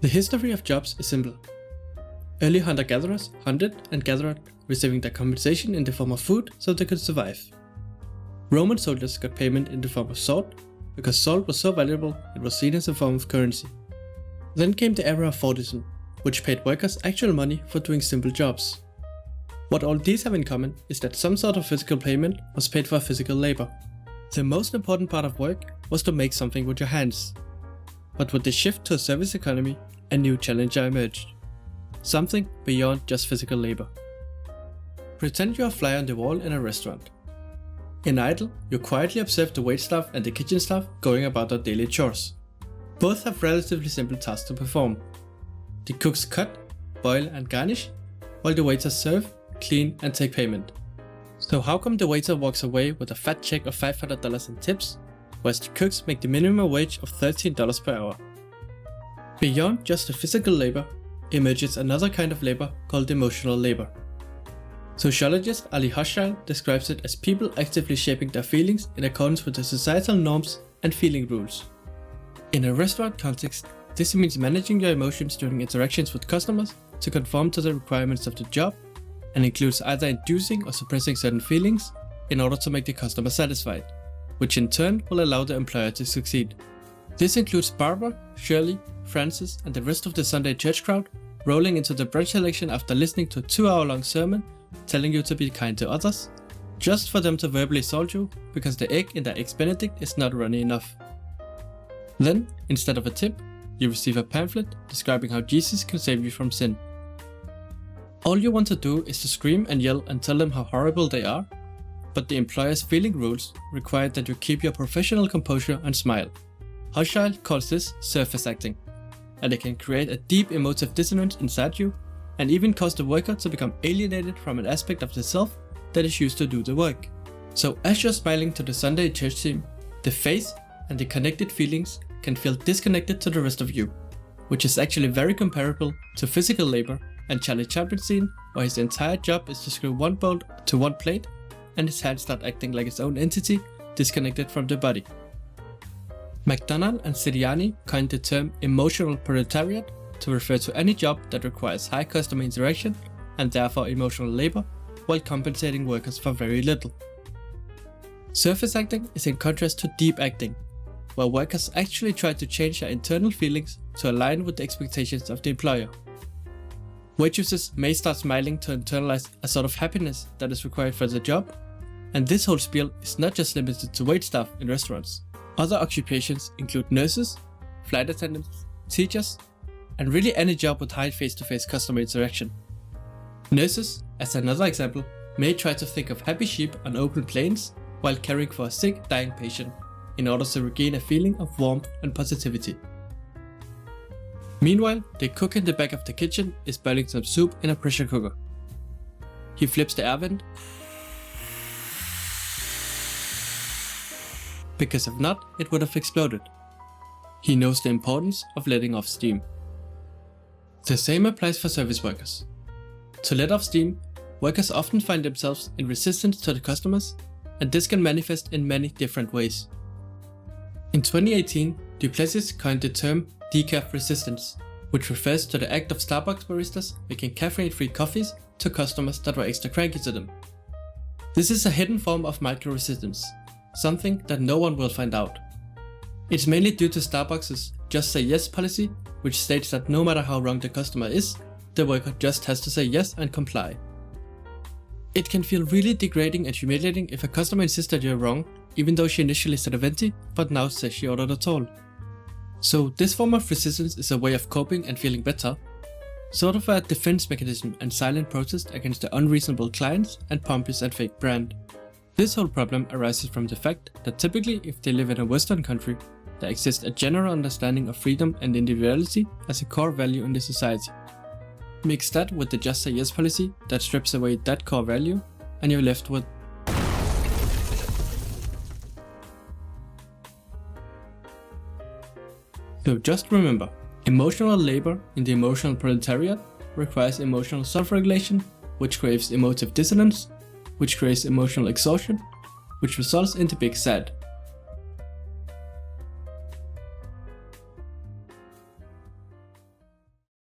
The history of jobs is simple. Early hunter-gatherers hunted and gathered, receiving their compensation in the form of food so they could survive. Roman soldiers got payment in the form of salt, because salt was so valuable it was seen as a form of currency. Then came the era of Fordism, which paid workers actual money for doing simple jobs. What all these have in common is that some sort of physical payment was paid for physical labor. The most important part of work was to make something with your hands. But with the shift to a service economy, a new challenger emerged. Something beyond just physical labor. Pretend you're a fly on the wall in a restaurant. In idle, you quietly observe the waitstaff and the kitchen staff going about their daily chores. Both have relatively simple tasks to perform. The cooks cut, boil and garnish, while the waiters serve, clean and take payment. So how come the waiter walks away with a fat check of $500 in tips, whereas the cooks make the minimum wage of $13 per hour? Beyond just the physical labor, emerges another kind of labor called emotional labor. Sociologist Hochschild describes it as people actively shaping their feelings in accordance with the societal norms and feeling rules. In a restaurant context, this means managing your emotions during interactions with customers to conform to the requirements of the job, and includes either inducing or suppressing certain feelings in order to make the customer satisfied, which in turn will allow the employer to succeed. This includes Barbara, Shirley, Francis and the rest of the Sunday church crowd rolling into the brunch selection after listening to a 2-hour-long sermon telling you to be kind to others, just for them to verbally salt you because the egg in their Eggs Benedict is not runny enough. Then, instead of a tip, you receive a pamphlet describing how Jesus can save you from sin. All you want to do is to scream and yell and tell them how horrible they are, but the employer's feeling rules require that you keep your professional composure and smile. Hochschild calls this surface acting, and it can create a deep emotive dissonance inside you and even cause the worker to become alienated from an aspect of the self that is used to do the work. So as you're smiling to the Sunday church team, the face and the connected feelings can feel disconnected to the rest of you, which is actually very comparable to physical labor and Charlie Chaplin's scene where his entire job is to screw one bolt to one plate and his hands start acting like its own entity disconnected from the body. Macdonald and Sirianni coined the term emotional proletariat to refer to any job that requires high customer interaction and therefore emotional labor while compensating workers for very little. Surface acting is in contrast to deep acting, where workers actually try to change their internal feelings to align with the expectations of the employer. Waitresses may start smiling to internalize a sort of happiness that is required for the job, and this whole spiel is not just limited to waitstaff in restaurants. Other occupations include nurses, flight attendants, teachers, and really any job with high face-to-face customer interaction. Nurses, as another example, may try to think of happy sheep on open plains while caring for a sick, dying patient in order to regain a feeling of warmth and positivity. Meanwhile, the cook in the back of the kitchen is boiling some soup in a pressure cooker. He flips the air vent, because if not, it would have exploded. He knows the importance of letting off steam. The same applies for service workers. To let off steam, workers often find themselves in resistance to the customers, and this can manifest in many different ways. In 2018, Plessis coined the term decaf resistance, which refers to the act of Starbucks baristas making caffeine-free coffees to customers that were extra cranky to them. This is a hidden form of micro-resistance, something that no one will find out. It's mainly due to Starbucks' just say yes policy, which states that no matter how wrong the customer is, the worker just has to say yes and comply. It can feel really degrading and humiliating if a customer insists that you're wrong, even though she initially said a venti, but now says she ordered at all. So this form of resistance is a way of coping and feeling better, sort of a defense mechanism and silent protest against the unreasonable clients and pompous and fake brand. This whole problem arises from the fact that typically if they live in a Western country, there exists a general understanding of freedom and individuality as a core value in the society. Mix that with the just say yes policy that strips away that core value, and you're left with So just remember, emotional labor in the emotional proletariat requires emotional self-regulation, which creates emotive dissonance, which creates emotional exhaustion, which results into being sad.